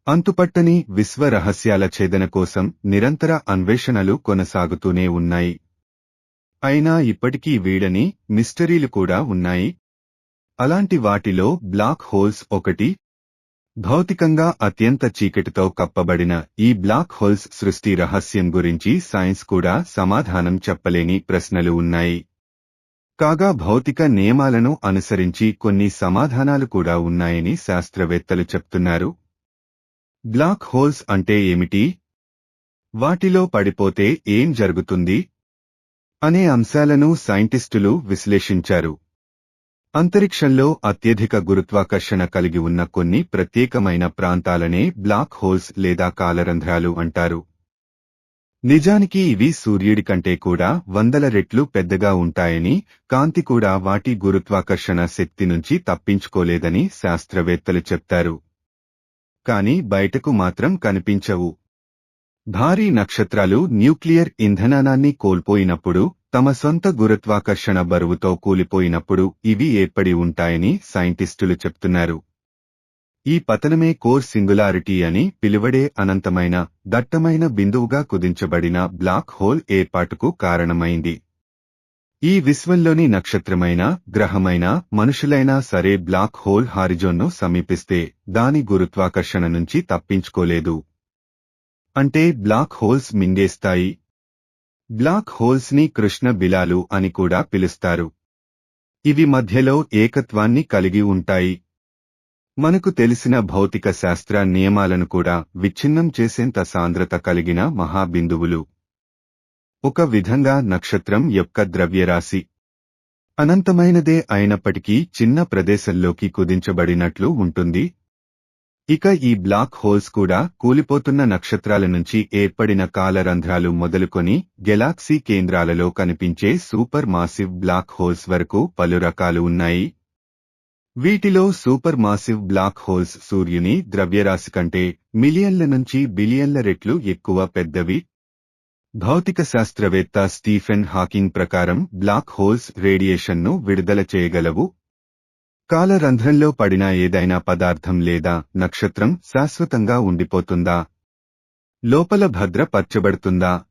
అంతుపట్టని విశ్వ రహస్యాల ఛేదన కోసం నిరంతర అన్వేషణలు కొనసాగుతూనే ఉన్నాయి. అయినా ఇప్పటికీ వీడని మిస్టరీలు కూడా ఉన్నాయి. అలాంటి వాటిలో బ్లాక్ హోల్స్ ఒకటి. భౌతికంగా అత్యంత చీకటితో కప్పబడిన ఈ బ్లాక్ హోల్స్ సృష్టి రహస్యం గురించి సైన్స్ కూడా సమాధానం చెప్పలేని ప్రశ్నలు ఉన్నాయి. కాగా భౌతిక నియమాలను అనుసరించి కొన్ని సమాధానాలు కూడా ఉన్నాయని శాస్త్రవేత్తలు చెప్తున్నారు. బ్లాక్ హోల్స్ అంటే ఏమిటి? వాటిలో పడిపోతే ఏం జరుగుతుంది? అనే అంశాలను సైంటిస్టులు విశ్లేషించారు. అంతరిక్షంలో అత్యధిక గురుత్వాకర్షణ కలిగి ఉన్న కొన్ని ప్రత్యేకమైన ప్రాంతాలనే బ్లాక్ హోల్స్ లేదా కాలరంధ్రాలు అంటారు. నిజానికి ఇవి సూర్యుడి కంటే కూడా వందల రెట్లు పెద్దగా ఉంటాయని, కాంతి కూడా వాటి గురుత్వాకర్షణ శక్తి నుంచి తప్పించుకోలేదని శాస్త్రవేత్తలు చెప్తారు. కాని బయటకు మాత్రం కనిపించవు. భారీ నక్షత్రాలు న్యూక్లియర్ ఇంధనాన్ని కోల్పోయినప్పుడు, తమ సొంత గురుత్వాకర్షణ బరువుతో కూలిపోయినప్పుడు ఇవి ఏర్పడి ఉంటాయని సైంటిస్టులు చెప్తున్నారు. ఈ పతనమే కోర్ సింగులారిటీ అని పిలువడే అనంతమైన, దట్టమైన బిందువుగా కుదించబడిన బ్లాక్ హోల్ ఏర్పాటుకు కారణమైంది. ఈ విశ్వంలోని నక్షత్రమైన, గ్రహమైన, మనుషులైనా సరే బ్లాక్ హోల్ హారిజోన్ను సమీపిస్తే దాని గురుత్వాకర్షణ నుంచి తప్పించుకోలేదు. అంటే బ్లాక్ హోల్స్ మింగేస్తాయి. బ్లాక్ హోల్స్ ని కృష్ణ బిలాలు అని కూడా పిలుస్తారు. ఇవి మధ్యలో ఏకత్వాన్ని కలిగి ఉంటాయి. మనకు తెలిసిన భౌతిక శాస్త్ర నియమాలను కూడా విచ్ఛిన్నం చేసేంత సాంద్రత కలిగిన మహాబిందువులు. ఒక విధంగా నక్షత్రం యొక్క ద్రవ్యరాశి అనంతమైనదే అయినప్పటికీ చిన్న ప్రదేశంలోకి కుదించబడినట్లు ఉంటుంది. ఇక ఈ బ్లాక్ హోల్స్ కూడా కూలిపోతున్న నక్షత్రాల నుంచి ఏర్పడిన కాలరంధ్రాలు మొదలుకొని గెలాక్సీ కేంద్రాలలో కనిపించే సూపర్ మాసివ్ బ్లాక్ హోల్స్ వరకు పలు రకాలు ఉన్నాయి. వీటిలో సూపర్ మాసివ్ బ్లాక్ హోల్స్ సూర్యుని ద్రవ్యరాశి కంటే మిలియన్ల నుంచి బిలియన్ల రెట్లు ఎక్కువ పెద్దవి. భౌతిక శాస్త్రవేత్త స్టీఫెన్ హాకింగ్ ప్రకారం బ్లాక్ హోల్స్ రేడియేషన్ను విడుదల చేయగలవు. కాలరంధ్రంలో పడిన ఏదైనా పదార్థం లేదా నక్షత్రం శాశ్వతంగా ఉండిపోతుందా? లోపల భద్రపరచబడుతుందా?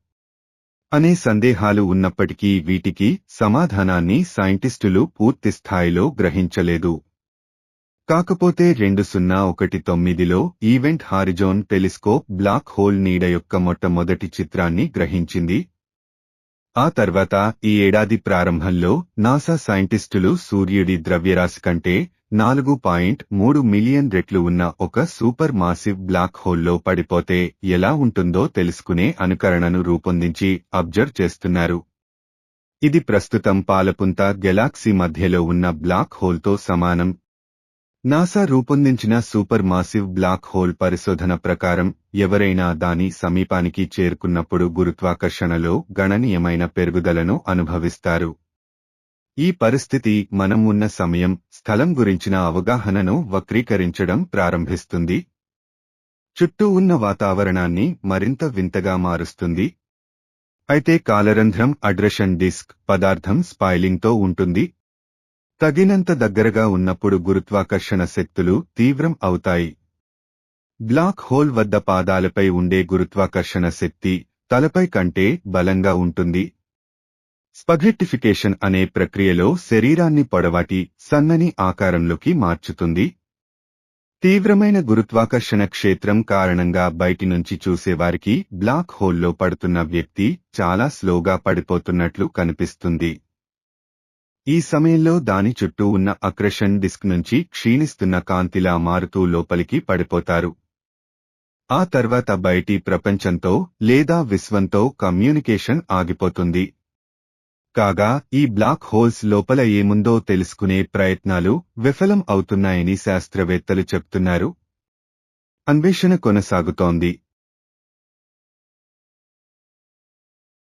అనే సందేహాలు ఉన్నప్పటికీ వీటికి సమాధానాన్ని సైంటిస్టులు పూర్తిస్థాయిలో గ్రహించలేదు. కాకపోతే 2019లో event horizon telescope black hole నీడ యొక్క మొట్టమొదటి చిత్రాన్ని గ్రహించింది. ఆ తర్వాత ఈ ఏడాది ప్రారంభంలో నాసా సైంటిస్టులు సూర్యుడి ద్రవ్యరాశి కంటే 4.3 మిలియన్ రెట్లు ఉన్న ఒక సూపర్ మాసివ్ బ్లాక్ హోల్లో పడిపోతే ఎలా ఉంటుందో తెలుసుకునే అనుకరణను రూపొందించి అబ్జర్వ్ చేస్తున్నారు. ఇది ప్రస్తుతం పాలపుంత గెలాక్సీ మధ్యలో ఉన్న బ్లాక్ హోల్తో సమానం. నాసా రూపొందించిన సూపర్ మాసివ్ బ్లాక్ హోల్ పరిశోధన ప్రకారం ఎవరైనా దాని సమీపానికి చేరుకున్నప్పుడు గురుత్వాకర్షణలో గణనీయమైన పెరుగుదలను అనుభవిస్తారు. ఈ పరిస్థితి మనం ఉన్న సమయం, స్థలం గురించిన అవగాహనను వక్రీకరించడం ప్రారంభిస్తుంది. చుట్టూ ఉన్న వాతావరణాన్ని మరింత వింతగా మారుస్తుంది. అయితే కాలరంధ్రం అడ్రషన్ డిస్క్ పదార్థం స్పాయిలింగ్తో ఉంటుంది. తగినంత దగ్గరగా ఉన్నప్పుడు గురుత్వాకర్షణ శక్తులు తీవ్రం అవుతాయి. బ్లాక్ హోల్ వద్ద పాదాలపై ఉండే గురుత్వాకర్షణ శక్తి తలపై కంటే బలంగా ఉంటుంది. స్పఘెట్టిఫికేషన్ అనే ప్రక్రియలో శరీరాన్ని పొడవాటి, సన్నని ఆకారంలోకి మార్చుతుంది. తీవ్రమైన గురుత్వాకర్షణ క్షేత్రం కారణంగా బయటి నుంచి చూసేవారికి బ్లాక్ హోల్లో పడుతున్న వ్యక్తి చాలా స్లోగా పడిపోతున్నట్లు కనిపిస్తుంది. ఈ సమయంలో దాని చుట్టూ ఉన్న అక్రెషన్ డిస్క్ నుంచి క్షీణిస్తున్న కాంతిలా మారుతూ లోపలికి పడిపోతారు. ఆ తర్వాత బయటి ప్రపంచంతో లేదా విశ్వంతో కమ్యూనికేషన్ ఆగిపోతుంది. కాగా ఈ బ్లాక్ హోల్స్ లోపల ఏముందో తెలుసుకునే ప్రయత్నాలు విఫలం అవుతున్నాయని శాస్త్రవేత్తలు చెప్తున్నారు. అన్వేషణ కొనసాగుతోంది.